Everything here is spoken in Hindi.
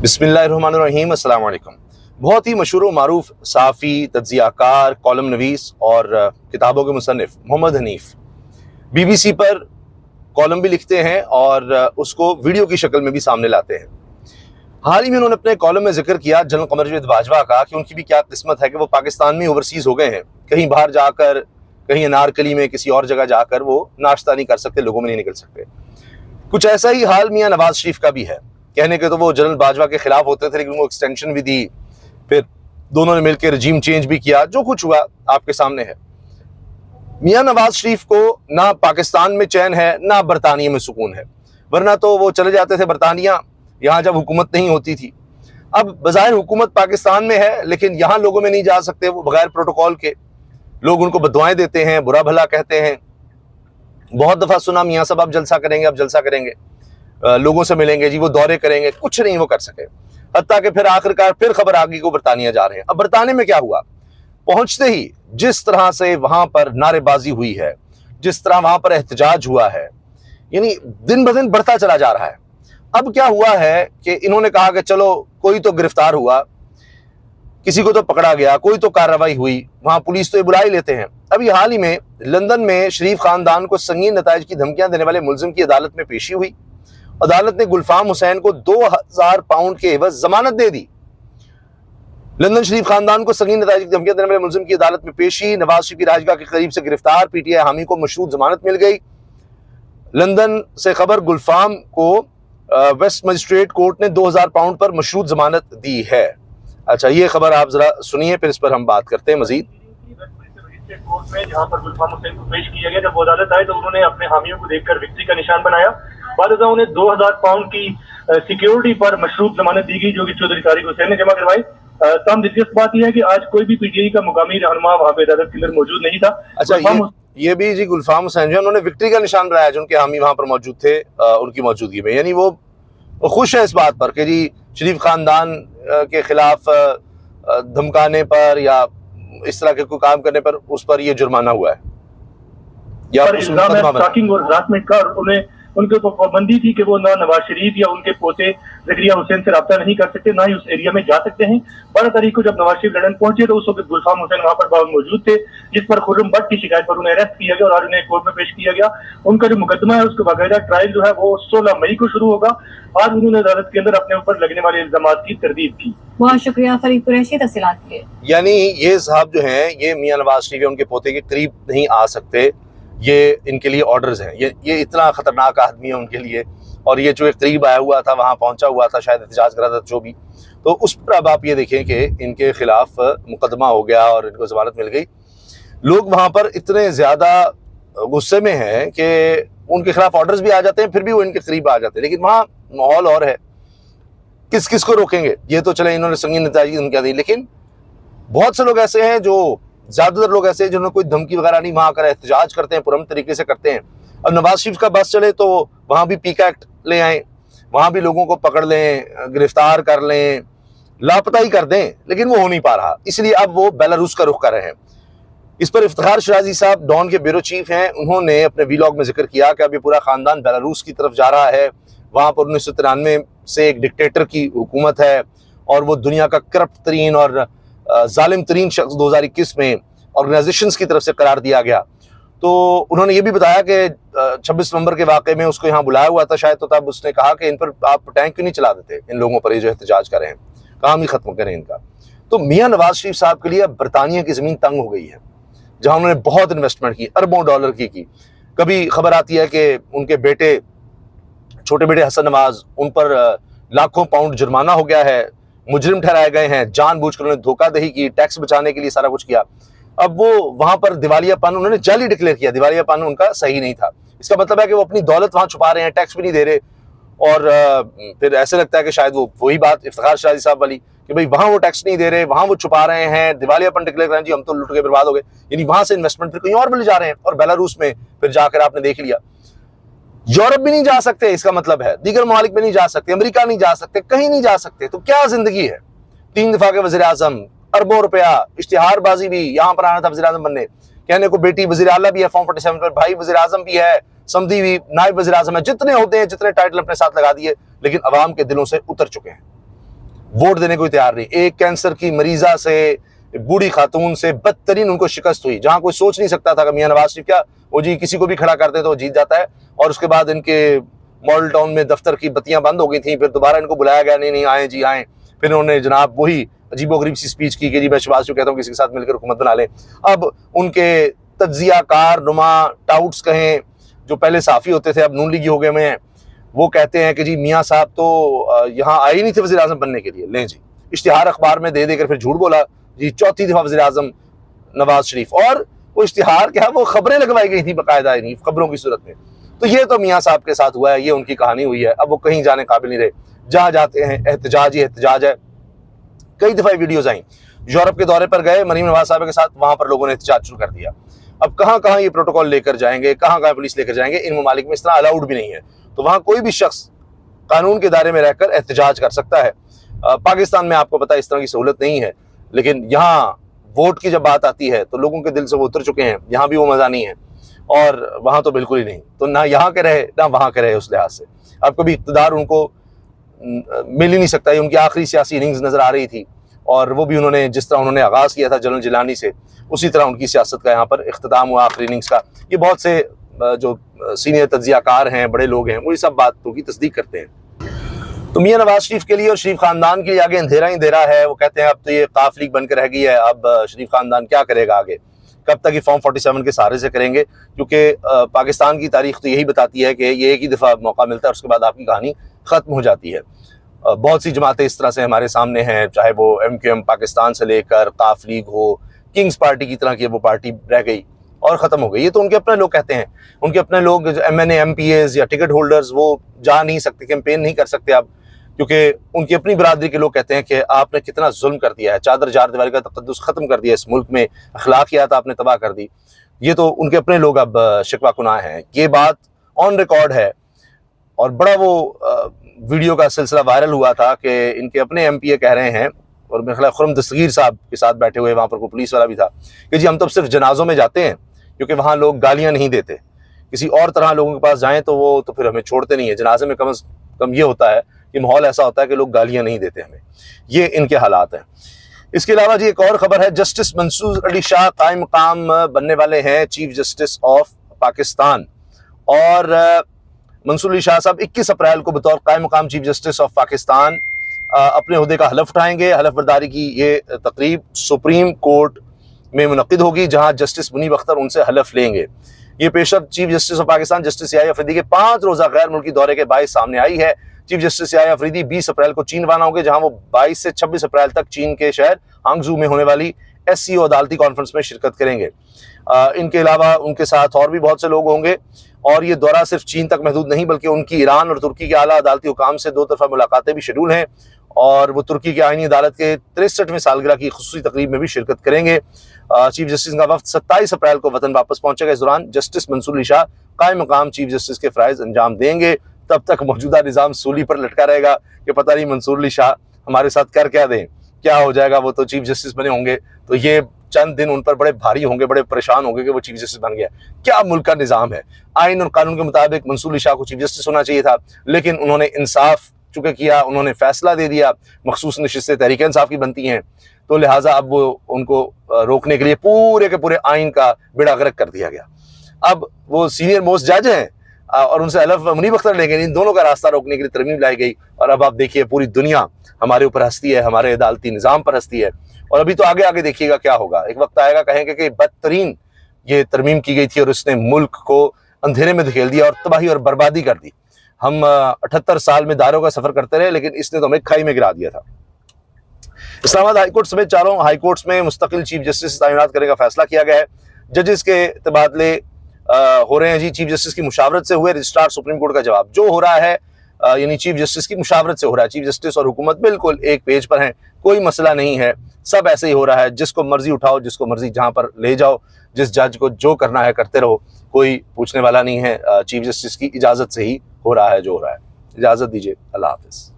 बिस्मिल्लाहिर्रहमानिर्रहीम, अस्सलाम वालेकुम। बहुत ही मशहूर व मारूफ सहाफ़ी, तज्ज़ियाकार, कॉलम नवीस और किताबों के मुसन्निफ़ मोहम्मद हनीफ़ BBC पर कॉलम भी लिखते हैं और उसको वीडियो की शक्ल में भी सामने लाते हैं। हाल ही में उन्होंने अपने कॉलम में जिक्र किया जनरल कमर जावेद बाजवा का कि उनकी भी क्या किस्मत है कि वो पाकिस्तान में ओवरसीज़ हो गए हैं, कहीं बाहर जाकर, कहीं अनारकली में, किसी और जगह जाकर वो नाश्ता नहीं कर सकते, लोगों में नहीं निकल सकते। कुछ ऐसा ही हाल मियां नवाज शरीफ का भी है। कहने के तो वो जनरल बाजवा के खिलाफ होते थे, लेकिन वो एक्सटेंशन भी दी, फिर दोनों ने मिलकर रजीम चेंज भी किया। जो कुछ हुआ आपके सामने है। मियां नवाज शरीफ को ना पाकिस्तान में चैन है, ना बरतानिया में सुकून है, वरना तो वो चले जाते थे बरतानिया, यहाँ जब हुकूमत नहीं होती थी। अब बज़ाहिर हुकूमत पाकिस्तान में है, लेकिन यहाँ लोगों में नहीं जा सकते वो बगैर प्रोटोकॉल के। लोग उनको बददुआएं देते हैं, बुरा भला कहते हैं। बहुत दफ़ा सुना मियाँ साहब अब जलसा करेंगे, अब जलसा करेंगे, लोगों से मिलेंगे जी, वो दौरे करेंगे, कुछ नहीं वो कर सके। हत्ता कि फिर आखिरकार फिर खबर आ गई को बरतानिया जा रहे हैं। अब बरतानिया में क्या हुआ, पहुंचते ही जिस तरह से वहां पर नारेबाजी हुई है, जिस तरह वहां पर एहतजाज हुआ है, यानी दिन ब दिन बढ़ता चला जा रहा है। अब क्या हुआ है कि इन्होंने कहा कि चलो कोई तो गिरफ्तार हुआ, किसी को तो पकड़ा गया, कोई तो कार्रवाई हुई, वहां पुलिस तो ये बुला ही लेते हैं। अभी हाल ही में लंदन में शरीफ खानदान को संगीन नताइज की धमकियां देने वाले मुलजिम की अदालत में पेशी हुई। अदालत ने गुलफाम हुसैन को 2000 पाउंड के एवज जमानत दे दी। लंदन शरीफ खानदान को संगीन नताइज की धमकियां देने वाले मुलजिम की अदालत में पेशी, नवाज शरीफ की राजगाह के करीब से गिरफ्तार PTI हामी को मशरूत जमानत मिल गई। लंदन से खबर, गुलफाम को वेस्ट मजिस्ट्रेट कोर्ट ने 2000 पाउंड पर मशरूत जमानत दी है। अच्छा, ये खबर आप जरा सुनिए, फिर इस पर हम बात करते हैं मजीद। कोर्ट में जहां पर गुलफाम हुसैन को पेश किया गया, जब वो अदालत आए तो उन्होंने अपने हामियों को देखकर विक्ट्री का निशान बनाया। बाद उन्हें 2000 पाउंड की सिक्योरिटी पर मशरूत जमानत दी गई, जो कि चौधरी तारिक हुसैन ने जमा करवाई। तमाम दिलचस्प बात यह है कि आज कोई भी PTI का मुकामी रहनुमा वहां पे अदालत के अंदर मौजूद नहीं था। अच्छा, ये भी जी गुलफाम हुसैन जो उन्होंने विक्ट्री का निशान बनाया, जो उनके हामी वहां पर मौजूद थे उनकी मौजूदगी में, यानी वो खुश है इस बात पर कि जी शरीफ खानदान के खिलाफ धमकाने पर या इस तरह के कोई काम करने पर उस पर ये जुर्माना हुआ है या स्टॉकिंग और हरासमेंट का उन्हें उनके ऊपर पाबंदी थी कि वो ना नवाज शरीफ या उनके पोते ज़करिया हुसैन से रब्ता नहीं कर सकते, ना ही उस एरिया में जा सकते हैं। 12 तारीख को जब नवाज शरीफ लंदन पहुंचे तो उस वक्त गुलफाम हुसैन वहां पर मौजूद थे, जिस पर खुर्रम भट्ट की शिकायत पर उन्हें अरेस्ट किया गया और आज उन्हें कोर्ट में पेश किया गया। उनका जो मुकदमा है उसका बाकायदा ट्रायल जो है वो 16 मई को शुरू होगा। आज उन्होंने अदालत के अंदर अपने ऊपर लगने वाले इल्जाम की तरदीद की। बहुत शुक्रिया फरीद कुरैशी तफसीलात के लिए। यानी ये साहब जो हैं, ये मियां नवाज शरीफ उनके पोते के करीब नहीं आ सकते, ये इनके लिए ऑर्डर्स हैं। ये इतना खतरनाक आदमी है उनके लिए। और ये जो एक करीब आया हुआ था, वहाँ पहुँचा हुआ था, शायद एहतजाज कर रहा था, जो भी, तो उस पर अब आप ये देखें कि इनके खिलाफ मुकदमा हो गया और इनको जमानत मिल गई। लोग वहाँ पर इतने ज़्यादा गुस्से में हैं कि उनके खिलाफ ऑर्डर्स भी आ जाते हैं, फिर भी वो इनके करीब आ जाते हैं। लेकिन वहाँ माहौल और है, किस किस को रोकेंगे। ये तो चले इन्होंने संगीन नताइज की धमकियां दी, लेकिन बहुत से लोग ऐसे हैं, जो ज्यादातर लोग ऐसे हैं जिन्होंने कोई धमकी वगैरह नहीं, वहां आकर एहतजाज करते हैं, पुरअमन तरीके से करते हैं। अब नवाज शरीफ का बस चले तो वहां भी पीका एक्ट ले आए, वहां भी लोगों को पकड़ लें, गिरफ्तार कर लें, लापता ही कर दें, लेकिन वो हो नहीं पा रहा। इसलिए अब वो बेलारूस का रुख कर रहे हैं। इस पर इफ्तिखार शिराजी साहब डॉन के ब्यूरो चीफ हैं, उन्होंने अपने वीलॉग में जिक्र किया कि अब ये पूरा खानदान बेलारूस की तरफ जा रहा है। वहाँ पर 1993 से एक डिक्टेटर की हुकूमत है और वो दुनिया का करप्ट तरीन और जालिम तरीन शख्स 2021 में ऑर्गेनाइजेशंस की तरफ से करार दिया गया। तो उन्होंने ये भी बताया कि 26 नवंबर के वाक़े में उसको यहाँ बुलाया हुआ था शायद, तो तब उसने कहा कि इन पर आप टैंक क्यों नहीं चला देते, इन लोगों पर ये जो एहतजाज कर रहे हैं, काम ही खत्म करें इनका। तो मियाँ नवाज शरीफ साहब के लिए बरतानिया की ज़मीन तंग हो गई है, जहाँ उन्होंने बहुत इन्वेस्टमेंट की, अरबों डॉलर की। कभी खबर आती है कि उनके बेटे, छोटे बेटे हसन नवाज, उन पर लाखों पाउंड जुर्माना हो गया है, मुजरिम ठहराए गए हैं, जानबूझकर उन्होंने धोखाधड़ी की, टैक्स बचाने के लिए सारा कुछ किया। अब वो वहां पर दिवालियापन उन्होंने जाली डिक्लेयर किया, दिवालियापन उनका सही नहीं था। इसका मतलब है कि वो अपनी दौलत वहां छुपा रहे हैं, टैक्स भी नहीं दे रहे। और फिर ऐसे लगता है कि शायद वो वही बात इफ्तिखार शिराजी साहब वाली कि भाई वहां वो टैक्स नहीं दे रहे, वहां वो छुपा रहे हैं, दिवालियापन डिक्लेयर कर रहे हैं, जी हम तो लुट के बर्बाद हो गए। यानी वहां से इन्वेस्टमेंट फिर कहीं और भी ले जा रहे हैं, और बेलारूस में फिर जाकर आपने देख लिया, यूरोप भी नहीं जा सकते, इसका मतलब है दीगर ममालिक में नहीं जा सकते, अमेरिका नहीं जा सकते, कहीं नहीं जा सकते। तो क्या जिंदगी है। 3 दफा के वज़ीर आज़म, अरबों रुपया, इश्तिहारबाजी भी, यहाँ पर आना था वज़ीर आज़म बनने, कहने को बेटी वज़ीर आला भी है फॉर्म 47 पर, भाई वज़ीर आज़म भी है, समधी भी नायब वज़ीर आज़म है, जितने होते हैं, जितने टाइटल अपने साथ लगा दिए, लेकिन अवाम के दिलों से उतर चुके हैं। वोट देने को तैयार नहीं। एक कैंसर की मरीजा से, बूढ़ी खातून से बदतरीन उनको शिकस्त हुई, जहां कोई सोच नहीं सकता था कि मियां नवाज शरीफ क्या वो जी किसी को भी खड़ा करते तो वो जीत जाता है। और उसके बाद इनके मॉडल टाउन में दफ्तर की बत्तियां बंद हो गई थी, फिर दोबारा इनको बुलाया गया, नहीं नहीं आए जी आए। फिर उन्होंने जनाब वही अजीबोगरीब सी स्पीच की कि जी मैं शहबाज शरीफ कहता हूँ किसी के साथ मिलकर हुकूमत बना लें। अब उनके तज्जियाकार नुमा टाउट्स कहें जो पहले साफ़ी होते थे अब नून लीगी हो गए हुए हैं, वो कहते हैं कि जी मियाँ साहब तो यहाँ आए ही नहीं थे वज़ीर आज़म बनने के लिए। लें जी, इश्तिहार अखबार में दे देकर फिर झूठ बोला जी, चौथी दफ़ा वज़ीर आज़म नवाज शरीफ। और वो इश्तिहार क्या, वो खबरें लगवाई गई थी बाकायदा, नहीं खबरों की सूरत में। तो ये तो मियाँ साहब के साथ हुआ है, ये उनकी कहानी हुई है। अब वो कहीं जाने काबिल नहीं रहे, जहाँ जाते हैं एहतजाज ही एहतजाज है। कई दफ़ा वीडियोज़ आई, यूरोप के दौरे पर गए मरीम नवाज साहब के साथ, वहाँ पर लोगों ने एहतजाज शुरू कर दिया। अब कहाँ कहाँ ये प्रोटोकॉल लेकर जाएंगे, कहाँ कहाँ पुलिस लेकर जाएंगे, इन ममालिक में इस तरह अलाउड भी नहीं है। तो वहाँ कोई भी शख्स कानून के दायरे में रहकर एहतजाज कर सकता है। पाकिस्तान में आपको पता है इस तरह की सहूलत नहीं है, लेकिन यहाँ वोट की जब बात आती है तो लोगों के दिल से वो उतर चुके हैं। यहाँ भी वो मज़ा नहीं है और वहाँ तो बिल्कुल ही नहीं। तो ना यहाँ के रहे ना वहाँ के रहे, उस लिहाज से अब कभी इक़्तिदार उनको मिल ही नहीं सकता। ये उनकी आखिरी सियासी इनिंग्स नज़र आ रही थी, और वो भी उन्होंने जिस तरह उन्होंने आगाज़ किया था जनरल जिलानी से, उसी तरह उनकी सियासत का यहाँ पर इख्तिताम हुआ आखिरी इनिंग्स का। ये बहुत से जो सीनियर तज्जियाकार हैं, बड़े लोग हैं, वो ये सब बातों की तस्दीक करते हैं। तो मियां नवाज शरीफ के लिए और शरीफ खानदान के लिए आगे अंधेरा ही अंधेरा है। वो कहते हैं अब तो ये काफ लीग बनकर रह गई है, अब शरीफ खानदान क्या करेगा आगे, कब तक ये फॉर्म 47 के सहारे से करेंगे, क्योंकि पाकिस्तान की तारीख तो यही बताती है कि ये एक ही दफ़ा मौका मिलता है, उसके बाद आपकी कहानी ख़त्म हो जाती है। बहुत सी जमातें इस तरह से हमारे सामने हैं, चाहे वो MQM पाकिस्तान से लेकर काफ लीग हो, किंग्स पार्टी की तरह की वो पार्टी रह गई और ख़त्म हो गई। ये तो उनके अपने लोग कहते हैं, उनके अपने लोग MNA MPAs या टिकट होल्डर्स वो जा नहीं सकते, कैंपेन नहीं कर सकते अब, क्योंकि उनकी अपनी बरादरी के लोग कहते हैं कि आपने कितना जुल्म कर दिया है, चादर चार दीवारी का तक़द्दुस ख़त्म कर दिया इस मुल्क में, अखलाकियात आपने तबाह कर दी। ये तो उनके अपने लोग अब शिकवा कुनाह हैं। ये बात ऑन रिकॉर्ड है और बड़ा वो वीडियो का सिलसिला वायरल हुआ था कि इनके अपने MPA कह रहे हैं, और मेरे ख्याल खुर्रम दस्तगीर साहब के साथ बैठे हुए, वहाँ पर कोई पुलिस वाला भी था, कि जी हम तो सिर्फ जनाजों में जाते हैं क्योंकि वहाँ लोग गालियाँ नहीं देते, किसी और तरह लोगों के पास जाएँ तो वो तो फिर हमें छोड़ते नहीं है। जनाजे में कम से कम ये होता है कि माहौल ऐसा होता है कि लोग गालियाँ नहीं देते हमें। ये इनके हालात हैं। इसके अलावा जी एक और खबर है, जस्टिस मंसूर अली शाह कायम मकाम बनने वाले हैं चीफ जस्टिस ऑफ पाकिस्तान। और मंसूर अली शाह साहब 21 अप्रैल को बतौर कायम मकाम चीफ जस्टिस ऑफ पाकिस्तान अपने ओहदे का हलफ उठाएंगे। हलफ बर्दारी की ये तकरीब सुप्रीम कोर्ट में मुनक्किद होगी, जहां जस्टिस मुनीब अख्तर उनसे हलफ लेंगे। ये पेशरफ chief justice of Pakistan justice Yahya Afridi के 5 रोज़ा गैर मुल्की दौरे के बायस सामने आई है। चीफ जस्टिस याहिया अफरीदी 20 अप्रैल को चीन रवाना होंगे, जहां वो 22 से 26 अप्रैल तक चीन के शहर हांगझू में होने वाली SCO अदालती कॉन्फ्रेंस में शिरकत करेंगे। इनके अलावा उनके साथ और भी बहुत से लोग होंगे, और ये दौरा सिर्फ चीन तक महदूद नहीं बल्कि उनकी ईरान और तुर्की के आला अदालती हुकाम से 2 तरफा मुलाकातें भी शेड्यूल हैं, और वो तुर्की के आईनी अदालत के 63वें सालगिरह की खुसूसी तकरीब में भी शिरकत करेंगे। चीफ जस्टिस का वफ्द 27 अप्रैल को वतन वापस पहुंचेगा। इस दौरान जस्टिस मंसूर अली शाह कायम मकाम चीफ जस्टिस के फ़राइज़ अंजाम देंगे। तब तक मौजूदा निज़ाम सूली पर लटका रहेगा कि पता नहीं मंसूर अली शाह हमारे साथ कर क्या दें, क्या हो जाएगा, वो तो चीफ जस्टिस बने होंगे तो ये चंद दिन उन पर बड़े भारी होंगे, बड़े परेशान होंगे कि वो चीफ जस्टिस बन गया। क्या मुल्क का निज़ाम है, आइन और कानून के मुताबिक मंसूर अली शाह को चीफ जस्टिस होना चाहिए था, लेकिन उन्होंने इंसाफ चुके किया, उन्होंने फैसला दे दिया। मखसूस नशिस्तें तहरीक इंसाफ की बनती हैं, तो लिहाजा अब वो उनको रोकने के लिए पूरे के पूरे आइन का बेड़ा गर्क कर दिया गया। अब वो सीनियर मोस्ट जज हैं और उनसे हलफ मुनीब अख्तर लेंगे। इन दोनों का रास्ता रोकने के लिए तरमीम लाई गई, और अब आप देखिए पूरी दुनिया हमारे ऊपर हंसती है, हमारे अदालती निज़ाम पर हंसती है। और अभी तो आगे आगे देखिएगा क्या होगा। एक वक्त आएगा कहेंगे कि बदतरीन ये तरमीम की गई थी और उसने मुल्क को अंधेरे में धकेल दिया और तबाही और बर्बादी कर दी। हम 78 साल में दायरों का सफर करते रहे, लेकिन इसने तो हमें खाई में गिरा दिया था। इस्लामाबाद हाईकोर्ट समेत चारों हाईकोर्ट्स में मुस्तकिल चीफ जस्टिस तैनात करने का फैसला किया गया है। जजेस के तबादले हो रहे हैं जी, चीफ जस्टिस की मुशावरत से हुए। रजिस्ट्रार सुप्रीम कोर्ट का जवाब जो हो रहा है यानी चीफ जस्टिस की मुशावरत से हो रहा है। चीफ जस्टिस और हुकूमत बिल्कुल एक पेज पर हैं, कोई मसला नहीं है, सब ऐसे ही हो रहा है। जिसको मर्जी उठाओ, जिसको मर्जी जहां पर ले जाओ, जिस जज को जो करना है करते रहो, कोई पूछने वाला नहीं है। चीफ जस्टिस की इजाज़त से ही हो रहा है जो हो रहा है। इजाज़त दीजिए, अल्लाह हाफ़िज़।